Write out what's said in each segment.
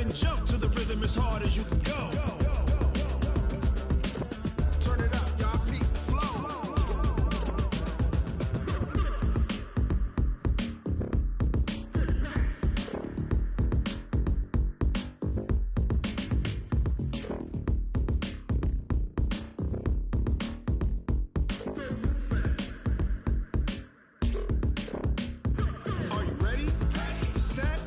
and jump to the rhythm as hard as you can go. Turn it up, y'all. Peak flow. Are you ready? Set.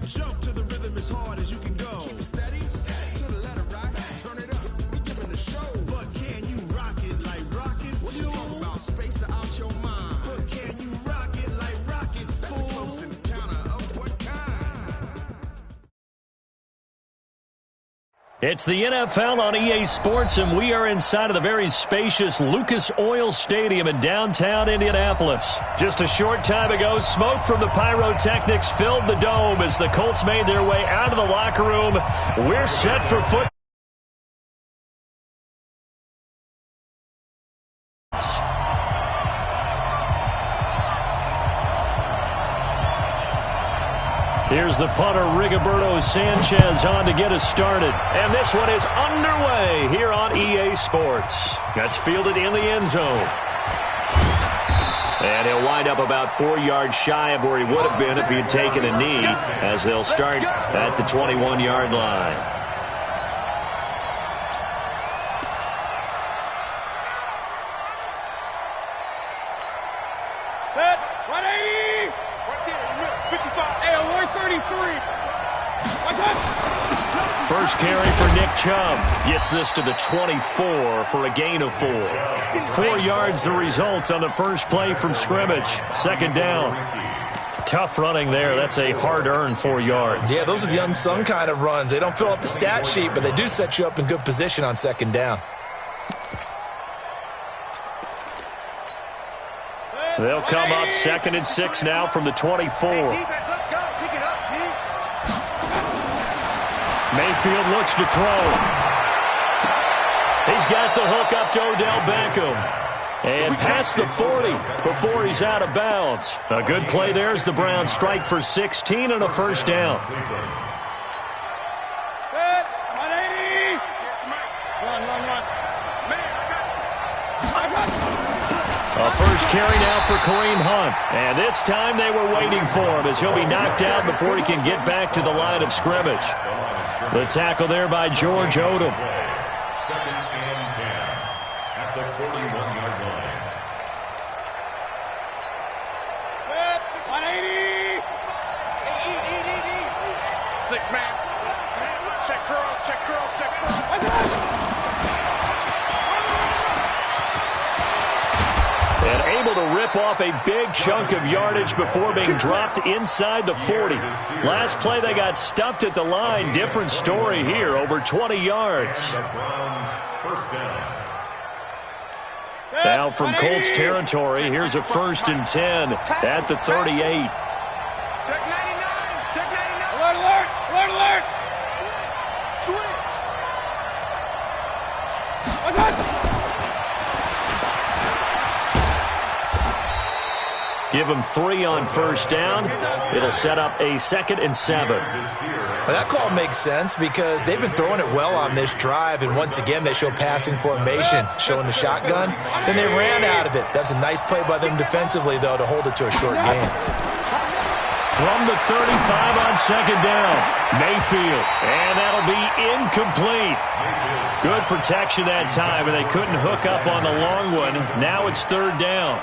Jump to the rhythm as hard as you can go. Keep it steady. To the letter, right? Turn it up. We giving the show. But can you rock it like rocket fuel? What you talking about? Space out your mind. But can you rock it like rockets, fool? That's a close encounter of what kind? It's the NFL on EA Sports, and we are inside of the very spacious Lucas Oil Stadium in downtown Indianapolis. Just a short time ago, smoke from the pyrotechnics filled the dome as the Colts made their way out of the locker room. We're set for football. Here's the punter, Rigoberto Sanchez, on to get us started. And this one is underway here on EA Sports. That's fielded in the end zone. And he'll wind up about 4 yards shy of where he would have been if he had taken a knee, as they'll start at the 21-yard line. Set, 180! Right there, 55, hey, 133. First carry for Nick Chubb. Gets this to the 24 for a gain of 4. 4 yards the result on the first play from scrimmage. Second down. Tough running there. That's a hard-earned 4 yards. Yeah, those are the unsung kind of runs. They don't fill up the stat sheet, but they do set you up in good position on second down. They'll come up 2nd and 6 now from the 24. Mayfield looks to throw. He's got the hook up to Odell Beckham. And past the 40 before he's out of bounds. A good play there as the Browns strike for 16 and a first down. A first carry now for Kareem Hunt. And this time they were waiting for him as he'll be knocked out before he can get back to the line of scrimmage. The tackle there by George Odom. 2nd and 10 at the 41-yard line. 180! 6 man. Check curls, check curls, check curls. And able to rip off a big chunk of yardage before being dropped inside the 40. Last play they got stuffed at the line. Different story here, over 20 yards. Now from Colts territory, here's a 1st and 10 at the 38. Check 99, check 99. Alert, alert, alert, alert. Switch. Give him 3 on first down. It'll set up a 2nd and 7. Well, that call makes sense because they've been throwing it well on this drive, and once again they show passing formation, showing the shotgun. Then they ran out of it. That's a nice play by them defensively, though, to hold it to a short gain. From the 35 on second down, Mayfield, and that'll be incomplete. Good protection that time, and they couldn't hook up on the long one. Now it's 3rd down.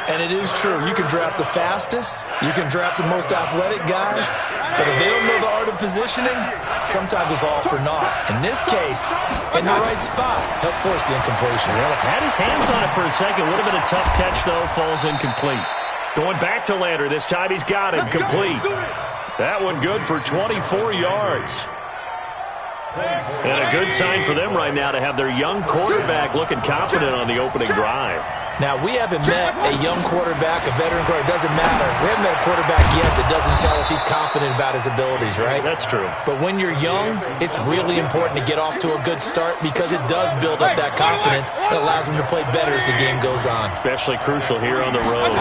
And it is true. You can draft the fastest. You can draft the most athletic guys. But if they don't know the art of positioning, sometimes it's all for naught. In this case, in the right spot, helped force the incompletion. Well, had his hands on it for a second. Would have been a tough catch, though. Falls incomplete. Going back to Lander. This time he's got him. Complete. That one good for 24 yards. And a good sign for them right now to have their young quarterback looking confident on the opening drive. Now, we haven't met a young quarterback, a veteran quarterback. It doesn't matter. We haven't met a quarterback yet that doesn't tell us he's confident about his abilities, right? That's true. But when you're young, it's really important to get off to a good start because it does build up that confidence. It allows him to play better as the game goes on. Especially crucial here on the road.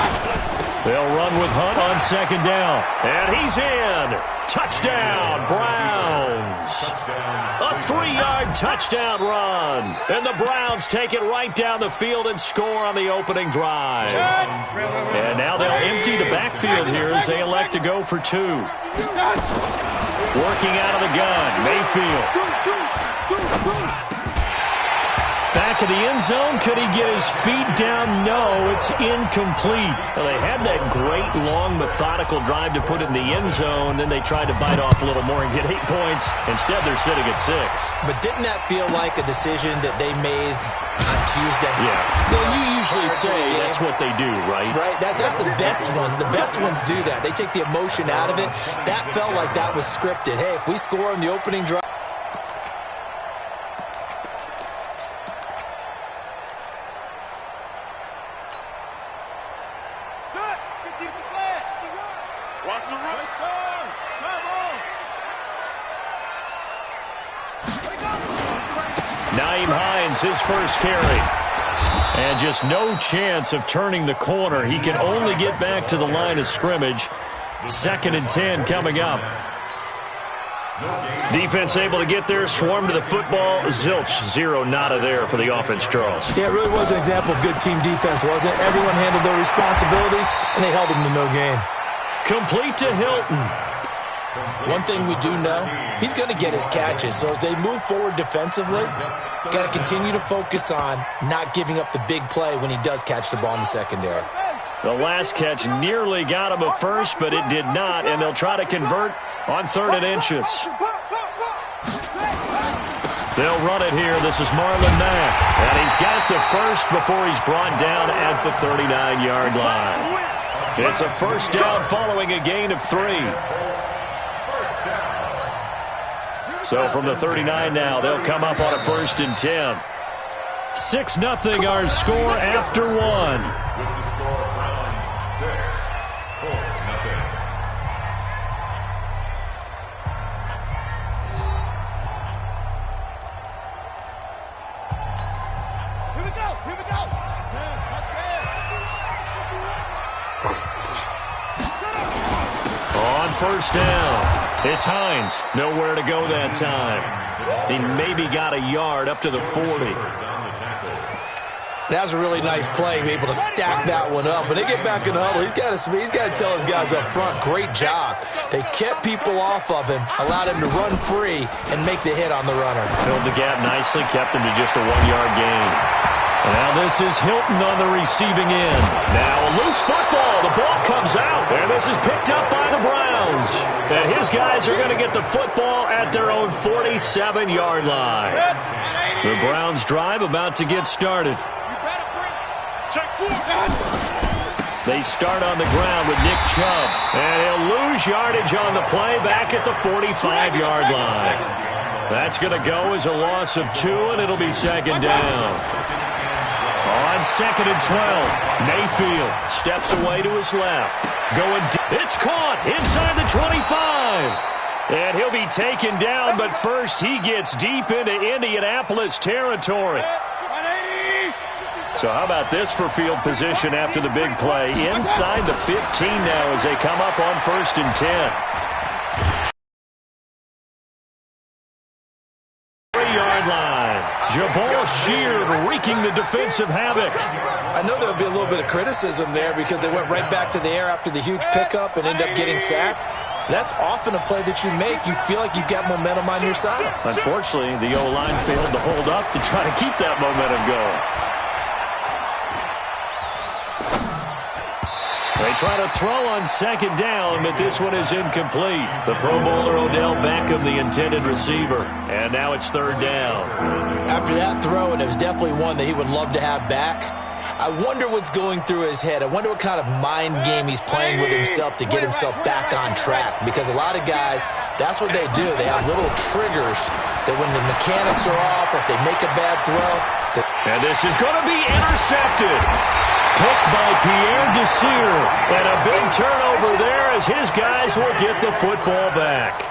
They'll run with Hunt on second down. And he's in. Touchdown, Browns. A 3-yard touchdown run. And the Browns take it right down the field and score on the opening drive. And now they'll empty the backfield here as they elect to go for 2. Working out of the gun, Mayfield. Back of the end zone. Could he get his feet down? No, it's incomplete. Well, they had that great, long, methodical drive to put it in the end zone. Then they tried to bite off a little more and get 8 points. Instead, they're sitting at 6. But didn't that feel like a decision that they made on Tuesday? Yeah. Well, you usually say that's what they do, right? Right. That's the best one. The best ones do that. They take the emotion out of it. That felt like that was scripted. Hey, if we score on the opening drive. His first carry. And just no chance of turning the corner. He can only get back to the line of scrimmage. 2nd and 10 coming up. Defense able to get there, swarm to the football. Zilch, 0 nada there for the offense, Charles. Yeah, it really was an example of good team defense, wasn't it? Everyone handled their responsibilities, and they held them to no gain. Complete to Hilton. One thing we do know, he's going to get his catches. So as they move forward defensively, got to continue to focus on not giving up the big play when he does catch the ball in the secondary. The last catch nearly got him a first, but it did not, and they'll try to convert on 3rd and inches. They'll run it here. This is Marlon Mack, and he's got the first before he's brought down at the 39-yard line. It's a first down following a gain of 3. So from the 39 now, they'll come up on a 1st and 10. 6-0 our score after 1. With the score, Browns 6, Colts nothing. Here we go. On 1st down. It's Hines. Nowhere to go that time. He maybe got a yard up to the 40. That was a really nice play, able to stack that one up. When they get back in the huddle, he's got to tell his guys up front, great job. They kept people off of him, allowed him to run free, and make the hit on the runner. Filled the gap nicely, kept him to just a 1-yard gain. And now this is Hilton on the receiving end. Now a loose football. The ball comes out, and this is picked up by the Browns. And his guys are going to get the football at their own 47-yard line. The Browns drive about to get started. They start on the ground with Nick Chubb, and he'll lose yardage on the play back at the 45-yard line. That's going to go as a loss of 2, and it'll be 2nd down. On 2nd and 12, Mayfield steps away to his left. It's caught inside the 25. And he'll be taken down, but first he gets deep into Indianapolis territory. So how about this for field position after the big play? Inside the 15 now as they come up on 1st and 10. 3-yard line. Jabal Sheard wreaking the defensive havoc. I know there would be a little bit of criticism there because they went right back to the air after the huge pickup and end up getting sacked. That's often a play that you make. You feel like you've got momentum on your side. Unfortunately, the O-line failed to hold up to try to keep that momentum going. They try to throw on 2nd down, but this one is incomplete. The Pro Bowler Odell Beckham, the intended receiver. And now it's 3rd down. After that throw, and it was definitely one that he would love to have back, I wonder what's going through his head. I wonder what kind of mind game he's playing with himself to get himself back on track. Because a lot of guys, that's what they do. They have little triggers that when the mechanics are off or if they make a bad throw. And this is going to be intercepted. Picked by Pierre Desir. And a big turnover there as his guys will get the football back.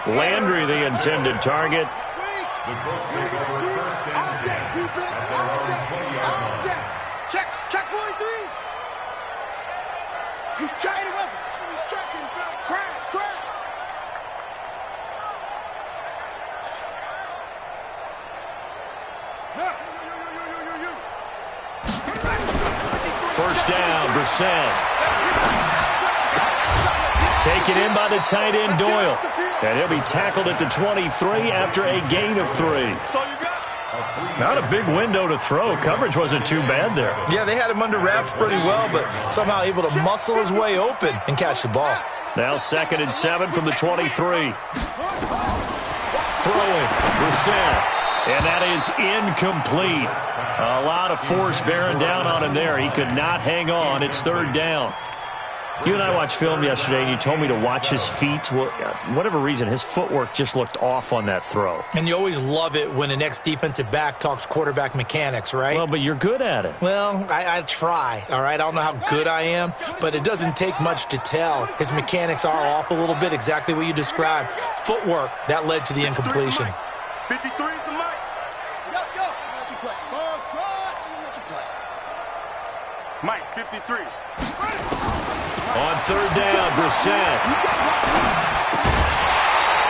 Landry, the intended target. The Colts take over 1st and 10 at their own 20-yard line. Check 43. He's trying to weapon. He's tracking. Crash. First down, Brissett. Taken in by the tight end, Doyle. And he'll be tackled at the 23 after a gain of 3. Not a big window to throw. Coverage wasn't too bad there. Yeah, they had him under wraps pretty well, but somehow able to muscle his way open and catch the ball. Now 2nd and 7 from the 23. Throwing, Brissett. And that is incomplete. A lot of force bearing down on him there. He could not hang on. It's 3rd down. You and I watched film yesterday, and you told me to watch his feet. Well, for whatever reason, his footwork just looked off on that throw. And you always love it when an ex-defensive back talks quarterback mechanics, right? Well, but you're good at it. Well, I try, all right? I don't know how good I am, but it doesn't take much to tell. His mechanics are off a little bit, exactly what you described. Footwork, that led to the incompletion. 53 is the mic. Yo, let you play. Ball trot, let you play. Mike, 53. On 3rd down, Brissett.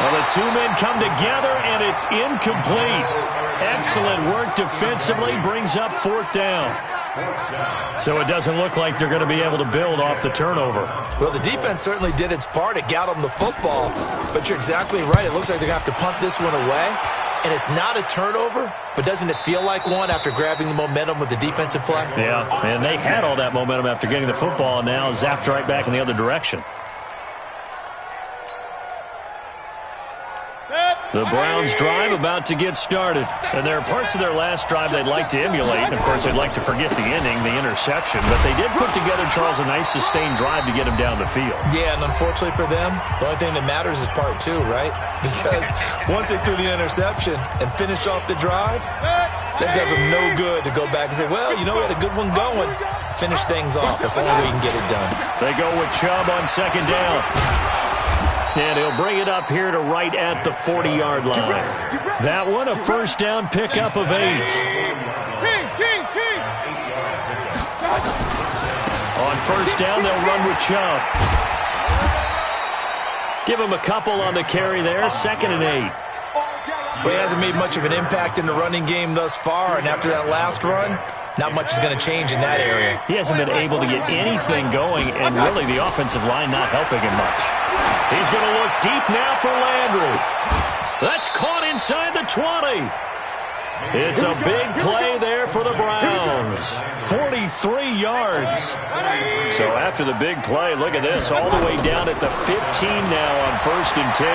Well, the two men come together, and it's incomplete. Excellent work defensively, brings up 4th down. So it doesn't look like they're going to be able to build off the turnover. Well, the defense certainly did its part. It got them the football. But you're exactly right. It looks like they're going to have to punt this one away. And it's not a turnover, but doesn't it feel like one after grabbing the momentum with the defensive play? Yeah, and they had all that momentum after getting the football, and now zapped right back in the other direction. The Browns' drive about to get started. And there are parts of their last drive they'd like to emulate. Of course, they'd like to forget the ending, the interception. But they did put together, Charles, a nice sustained drive to get him down the field. Yeah, and unfortunately for them, the only thing that matters is part 2, right? Because once they threw the interception and finished off the drive, that does them no good to go back and say, well, you know, we had a good one going. Finish things off. That's the only way you can get it done. They go with Chubb on 2nd down. And he'll bring it up here to right at the 40-yard line. That one, a first down pickup of 8. On first down, they'll run with Chubb. Give him a couple on the carry there, 2nd and 8. Well, he hasn't made much of an impact in the running game thus far, and after that last run, not much is going to change in that area. He hasn't been able to get anything going, and really the offensive line not helping him much. He's going to look deep now for Landry. That's caught inside the 20. It's a big play there for the Browns. 43 yards. So after the big play, look at this, all the way down at the 15 now on 1st and 10.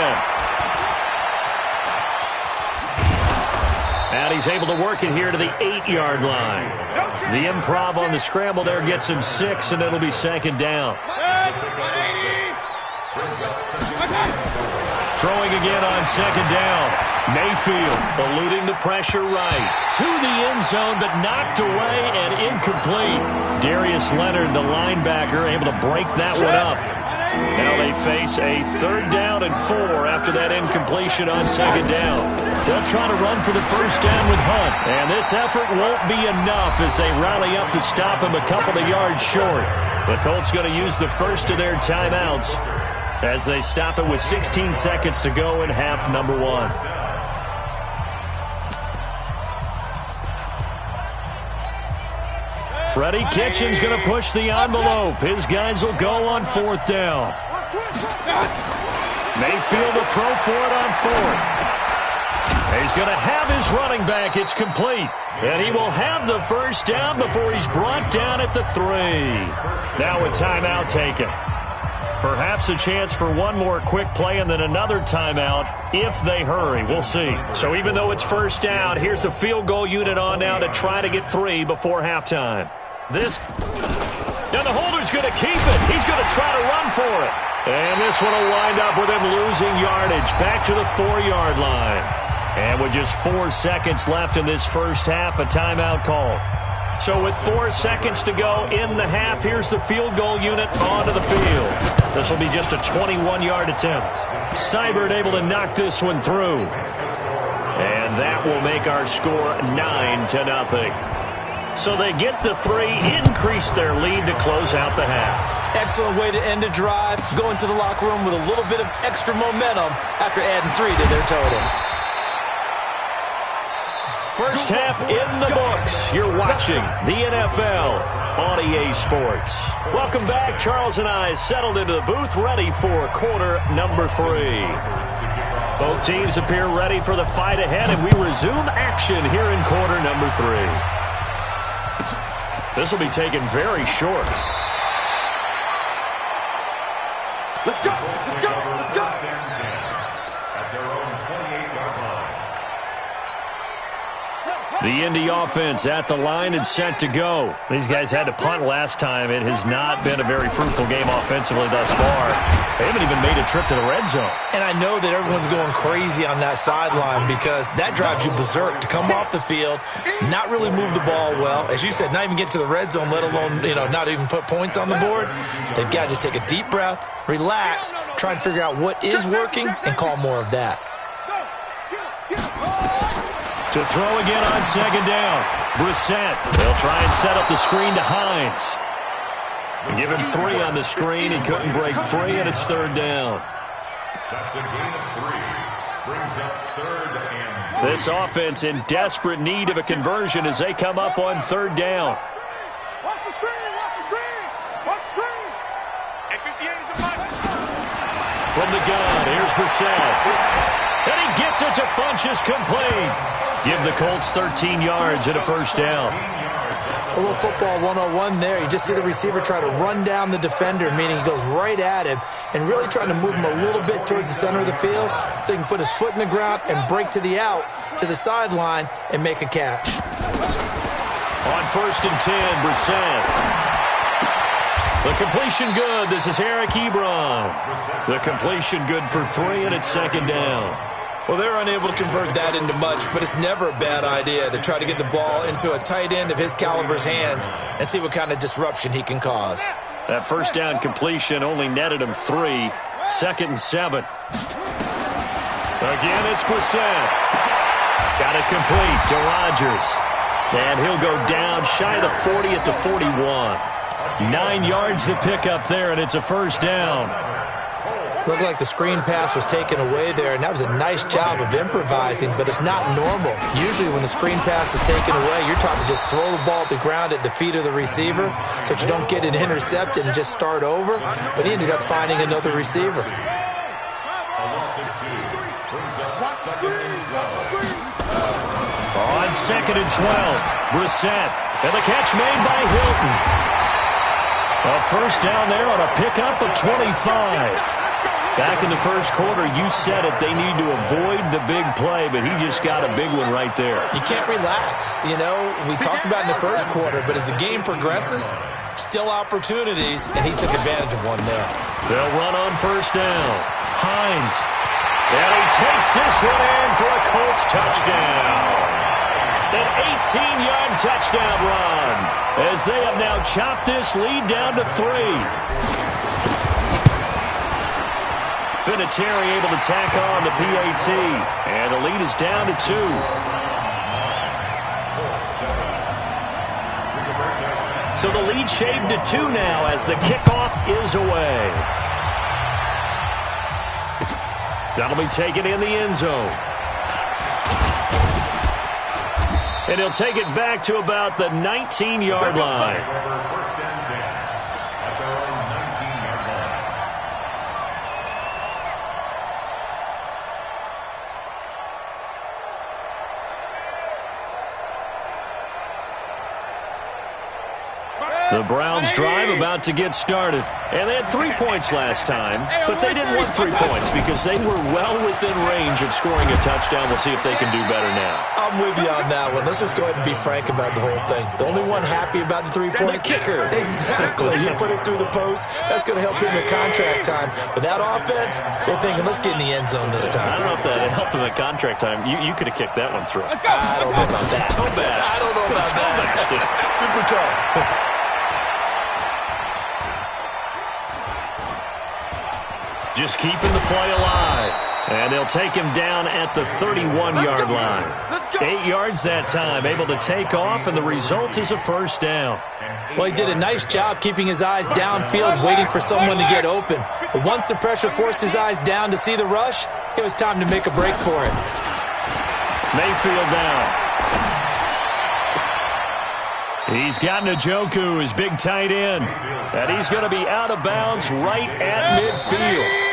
And he's able to work it here to the 8-yard line. The improv on the scramble there gets him 6, and it'll be 2nd down. Throwing again on 2nd down. Mayfield eluding the pressure right. To the end zone, but knocked away and incomplete. Darius Leonard, the linebacker, able to break that one up. Now they face a 3rd down and 4 after that incompletion on 2nd down. They'll try to run for the first down with Hunt. And this effort won't be enough as they rally up to stop him a couple of yards short. The Colts going to use the first of their timeouts as they stop it with 16 seconds to go in half number 1. Freddie Kitchens going to push the envelope. His guys will go on 4th down. Mayfield will throw for it on 4th. He's going to have his running back. It's complete. And he will have the first down before he's brought down at the 3. Now a timeout taken. Perhaps a chance for one more quick play and then another timeout if they hurry. We'll see. So even though it's first down, here's the field goal unit on now to try to get 3 before halftime. Now the holder's going to keep it. He's going to try to run for it. And this one will wind up with him losing yardage back to the 4-yard line. And with just 4 seconds left in this first half, a timeout call. So with 4 seconds to go in the half, here's the field goal unit onto the field. This will be just a 21-yard attempt. Seibert able to knock this one through. And that will make our score 9-0. So they get the 3, increase their lead to close out the half. Excellent way to end a drive. Go into the locker room with a little bit of extra momentum after adding 3 to their total. First half in the books. You're watching the NFL on EA Sports. Welcome back. Charles and I settled into the booth, ready for quarter number 3. Both teams appear ready for the fight ahead, and we resume action here in quarter number 3. This will be taken very short. Let's go! Let's go! Let's go! At their own 28-yard line. The Indy offense at the line and set to go. These guys had to punt last time. It has not been a very fruitful game offensively thus far. They haven't even made a trip to the red zone. And I know that everyone's going crazy on that sideline because that drives you berserk to come off the field, not really move the ball well. As you said, not even get to the red zone, let alone, not even put points on the board. They've got to just take a deep breath, relax, try and figure out what is working, and call more of that. To throw again on second down. Brissett. They'll try and set up the screen to Hines. Give him 3 on the screen. He couldn't break free, and it's third down. That's a gain of 3. Brings up third and... This offense in desperate need of a conversion as they come up on third down. Watch the screen! Watch the screen! Watch the screen! And 58 is a fight. From the gun, here's Brissett. And he gets it to Funchess, complete. Give the Colts 13 yards and a first down. A little football 101 there. You just see the receiver try to run down the defender, meaning he goes right at him and really trying to move him a little bit towards the center of the field so he can put his foot in the ground and break to the out, to the sideline, and make a catch. On first and 10, Brissett. The completion good. This is Eric Ebron. The completion good for 3, and it's second down. Well, they're unable to convert that into much, but it's never a bad idea to try to get the ball into a tight end of his caliber's hands and see what kind of disruption he can cause. That first down completion only netted him 3. Second and 7. Again, it's Brissett. Got it complete to Rodgers. And he'll go down shy of the 40 at the 41. 9 yards to pick up there, and it's a first down. Looked like the screen pass was taken away there, and that was a nice job of improvising, but it's not normal. Usually when the screen pass is taken away, you're trying to just throw the ball at the ground at the feet of the receiver so that you don't get it intercepted and just start over, but he ended up finding another receiver. On second and 12, Brissett, and the catch made by Hilton. A first down there on a pickup of 25. Back in the first quarter, you said it, they need to avoid the big play, but he just got a big one right there. You can't relax. We talked about in the first quarter, but as the game progresses, still opportunities, and he took advantage of one there. They'll run on first down. Hines. And he takes this one in for a Colts touchdown. An 18-yard touchdown run as they have now chopped this lead down to 3. Vinatieri able to tack on the PAT, and the lead is down to 2. So the lead shaved to 2 now as the kickoff is away. That'll be taken in the end zone. And he'll take it back to about the 19-yard line. First and 10 at their own 19-yard line. The Browns drive about to get started. And they had 3 points last time, but they didn't want 3 points because they were well within range of scoring a touchdown. We'll see if they can do better now. I'm with you on that one. Let's just go ahead and be frank about the whole thing. The only one happy about the 3-point kicker. Exactly. You put it through the post. That's going to help him in contract time. But that offense, they're thinking, let's get in the end zone this time. I don't know if that helped him at contract time. You could have kicked that one through. I don't know about that. Toe bash. I don't know about that. Super tough. just keeping the play alive. And they'll take him down at the 31-yard line. 8 yards that time, able to take off, and the result is a first down. Well, he did a nice job keeping his eyes downfield, waiting for someone to get open. But once the pressure forced his eyes down to see the rush, it was time to make a break for it. Mayfield down. He's got Njoku, his big tight end. And he's going to be out of bounds right at midfield.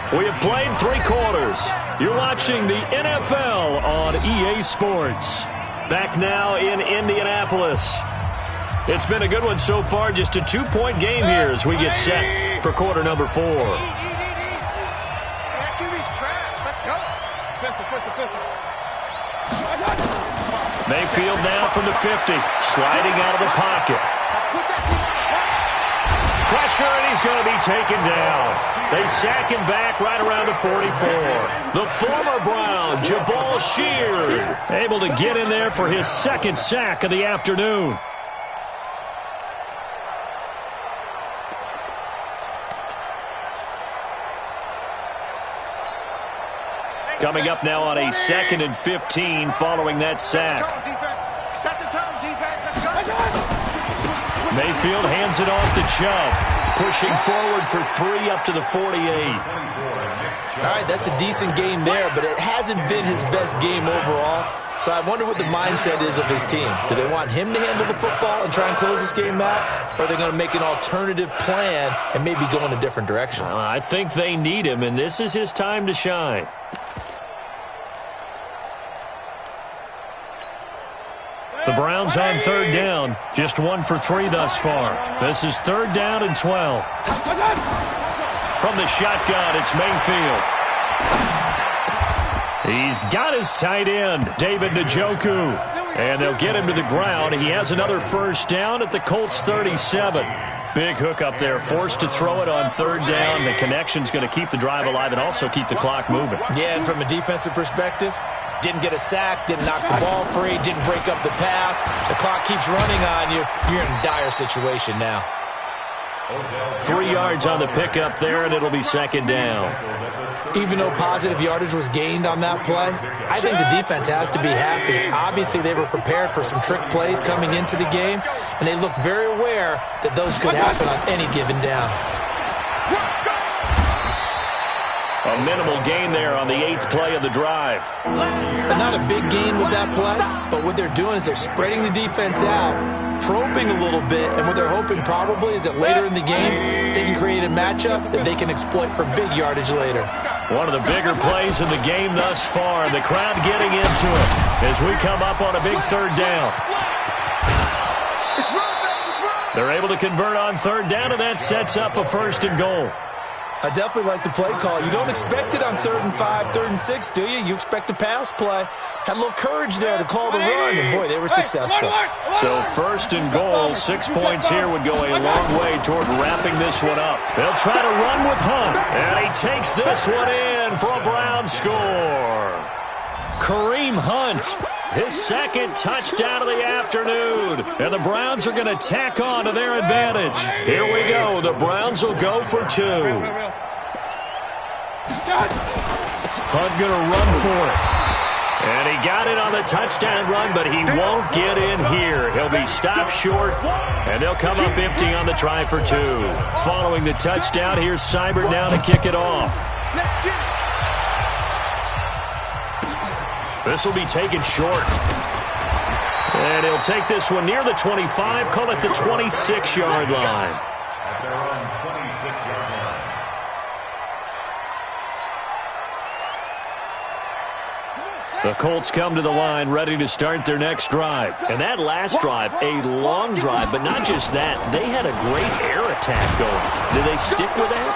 We have played 3 quarters. You're watching the NFL on EA Sports. Back now in Indianapolis. It's been a good one so far. Just a 2-point game here as we get set for quarter number 4. Mayfield now from the 50. Sliding out of the pocket. Pressure, and he's going to be taken down. They sack him back right around the 44. The former Brown, Jabal Sheard, able to get in there for his second sack of the afternoon. Coming up now on a 2nd and 15 following that sack. Mayfield hands it off to Chubb. Pushing forward for 3 up to the 48. All right, that's a decent game there, but it hasn't been his best game overall. So I wonder what the mindset is of his team. Do they want him to handle the football and try and close this game out? Or are they going to make an alternative plan and maybe go in a different direction? I think they need him, and this is his time to shine. The Browns on 3rd down. Just 1 for 3 thus far. This is 3rd down and 12. From the shotgun, it's Mayfield. He's got his tight end, David Njoku. And they'll get him to the ground. He has another first down at the Colts 37. Big hook up there, forced to throw it on 3rd down. The connection's going to keep the drive alive and also keep the clock moving. Yeah, and from a defensive perspective, didn't get a sack, didn't knock the ball free, didn't break up the pass. The clock keeps running on you. You're in a dire situation now. 3 yards on the pickup there, and it'll be 2nd down. Even though positive yardage was gained on that play, I think the defense has to be happy. Obviously, they were prepared for some trick plays coming into the game, and they looked very aware that those could happen on any given down. A minimal gain there on the 8th play of the drive. Not a big gain with that play, but what they're doing is they're spreading the defense out, probing a little bit, and what they're hoping probably is that later in the game, they can create a matchup that they can exploit for big yardage later. One of the bigger plays in the game thus far, and the crowd getting into it as we come up on a big 3rd down. They're able to convert on 3rd down, and that sets up a 1st and goal. I definitely like the play call. You don't expect it on 3rd and 5, 3rd and 6, do you? You expect a pass play. Had a little courage there to call the run, and boy, they were successful. So 1st and goal, 6 points here would go a long way toward wrapping this one up. They'll try to run with Hunt, and he takes this one in for a Brown score. Kareem Hunt, his 2nd touchdown of the afternoon. And the Browns are going to tack on to their advantage. Here we go. The Browns will go for 2. Hunt going to run for it. And he got it on the touchdown run, but he won't get in here. He'll be stopped short, and they'll come up empty on the try for 2. Following the touchdown, here's Seibert now to kick it off. This will be taken short. And he'll take this one near the 25, call it the 26-yard line. At their own 26-yard line. The Colts come to the line ready to start their next drive. And that last drive, a long drive, but not just that. They had a great air attack going. Did they stick with that?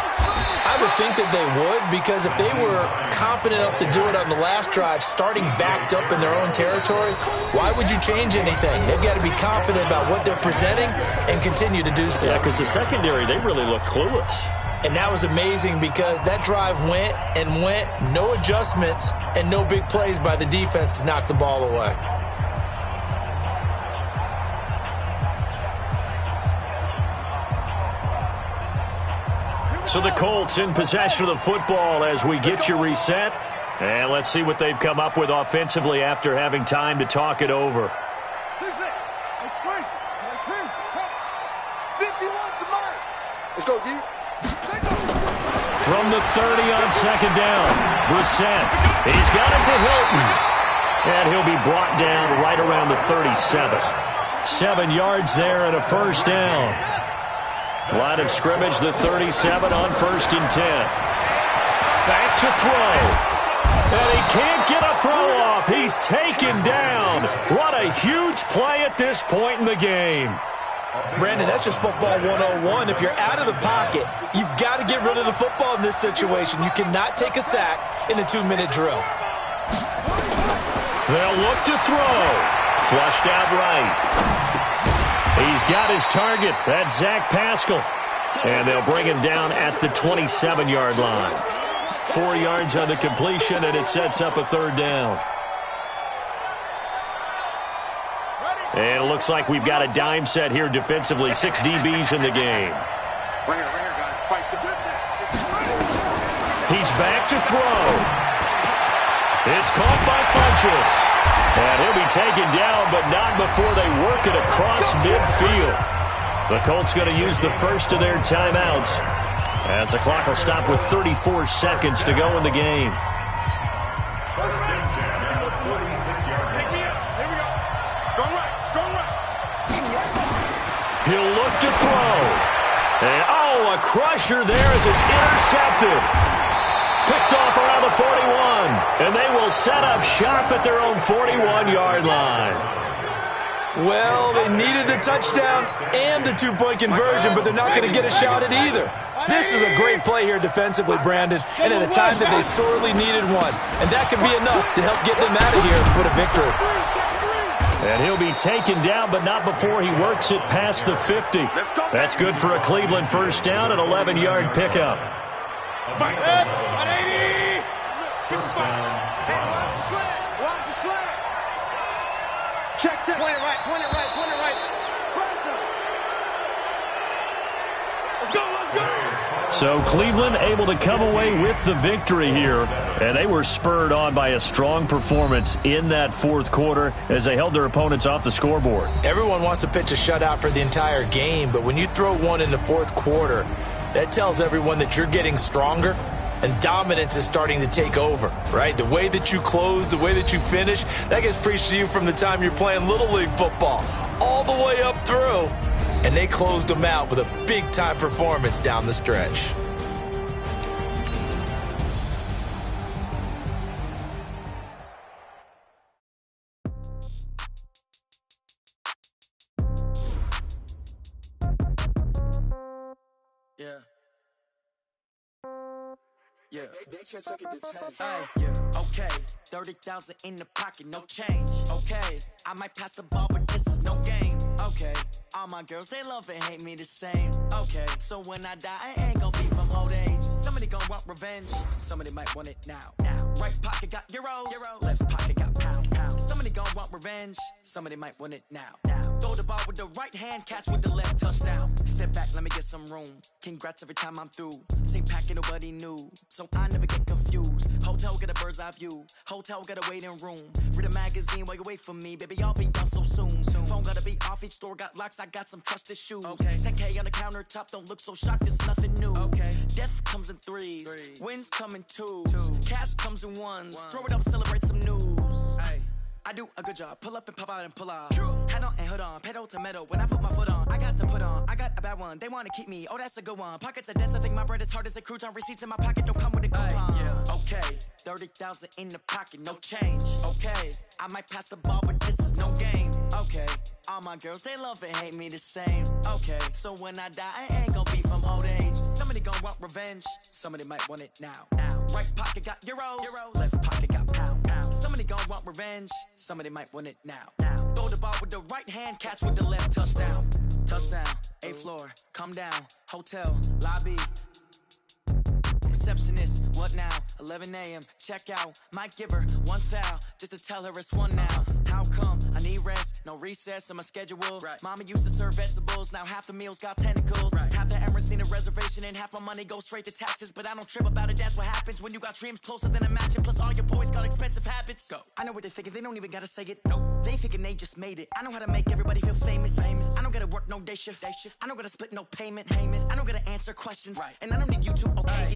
I would think that they would, because if they were confident enough to do it on the last drive, starting backed up in their own territory, why would you change anything? They've got to be confident about what they're presenting and continue to do so. Yeah, because the secondary, they really look clueless. And that was amazing because that drive went and went, no adjustments, and no big plays by the defense to knock the ball away. So the Colts in possession of the football as we get you reset. And let's see what they've come up with offensively after having time to talk it over. Let's go, D. From the 30 on second down, Brissett. He's got it to Hilton. And he'll be brought down right around the 37. 7 yards there and a first down. Line of scrimmage, the 37 on 1st and 10. Back to throw. And he can't get a throw off. He's taken down. What a huge play at this point in the game. Brandon, that's just football 101. If you're out of the pocket, you've got to get rid of the football in this situation. You cannot take a sack in a 2-minute drill. They'll look to throw. Flushed out right. He's got his target. That's Zach Pascal. And they'll bring him down at the 27-yard line. 4 yards on the completion, and it sets up a third down. And it looks like we've got a dime set here defensively. 6 DBs in the game. Right here, guys. Fight. He's back to throw. It's caught by Funchess. And he'll be taken down, but not before they work it across midfield. The Colts going to use the first of their timeouts as the clock will stop with 34 seconds to go in the game. First and 10 at the 46-yard line. Here we go. Strong right. He'll look to throw. And, a crusher there as it's intercepted. Picked off around the 41. And they will set up shop at their own 41-yard line. Well, they needed the touchdown and the 2-point conversion, but they're not going to get a shot at either. This is a great play here defensively, Brandon, and at a time that they sorely needed one. And that could be enough to help get them out of here with a victory. And he'll be taken down, but not before he works it past the 50. That's good for a Cleveland first down, an 11-yard pickup. 180. First down. Watch the slant. Check. Point it right. Let's go. So Cleveland able to come away with the victory here. And they were spurred on by a strong performance in that fourth quarter as they held their opponents off the scoreboard. Everyone wants to pitch a shutout for the entire game, but when you throw one in the fourth quarter, that tells everyone that you're getting stronger and dominance is starting to take over, right? The way that you close, the way that you finish, that gets preached to you from the time you're playing Little League football all the way up through. And they closed them out with a big-time performance down the stretch. Yeah. Okay. 30,000 in the pocket, no change. Okay. I might pass the ball, but this is no game. Okay. All my girls, they love and hate me the same. Okay. So when I die, I ain't gonna be from old age. Somebody gonna want revenge. Somebody might want it now. Right pocket got euros. Left pocket got pound. Somebody gonna want revenge. Somebody might want it now. Throw the ball with the right hand, catch with the left, touchdown. Step back, let me get some room. Congrats every time I'm through. Same packet, nobody knew. So I never get confused. Hotel get a bird's eye view. Hotel get a waiting room. Read a magazine while you wait for me. Baby, I'll be done so soon. Phone gotta be off, each store got locks. I got some trusted shoes. 10K on the countertop, don't look so shocked, it's nothing new. Death comes in threes. Wins come in twos. Cash comes in ones. Throw it up, celebrate some news. I do a good job. Pull up and pop out and pull off. Hat on and hood on. Pedal to metal. When I put my foot on, I got to put on. I got a bad one. They want to keep me. Oh, that's a good one. Pockets are dense. I think my bread is hard as a crouton. Receipts in my pocket don't come with a coupon. Okay. 30,000 in the pocket. No change. Okay. I might pass the ball, but this is no game. Okay. All my girls, they love and hate me the same. Okay. So when I die, I ain't gonna be from old age. Somebody gonna want revenge. Somebody might want it now. Right pocket got euros. Left pocket got pound. Somebody gonna want revenge. Somebody might want it now. Throw the ball with the right hand, catch with the left, touchdown. Touchdown, 8th floor, come down, hotel, lobby. receptionist. What now? 11 a.m. Check out. Might give her one foul just to tell her it's one now. How come? I need rest. No recess in my schedule. Right. Mama used to serve vegetables. Now half the meals got tentacles. Right. Half the Emirates need a reservation and half my money goes straight to taxes. But I don't trip about it. That's what happens when you got dreams closer than a matching. Plus all your boys got expensive habits. Go. I know what they're thinking. They don't even gotta say it. Nope. They thinking they just made it. I know how to make everybody feel famous. I don't gotta work no day shift. I don't gotta split no payment. I don't gotta answer questions. Right. And I don't need you to. Okay.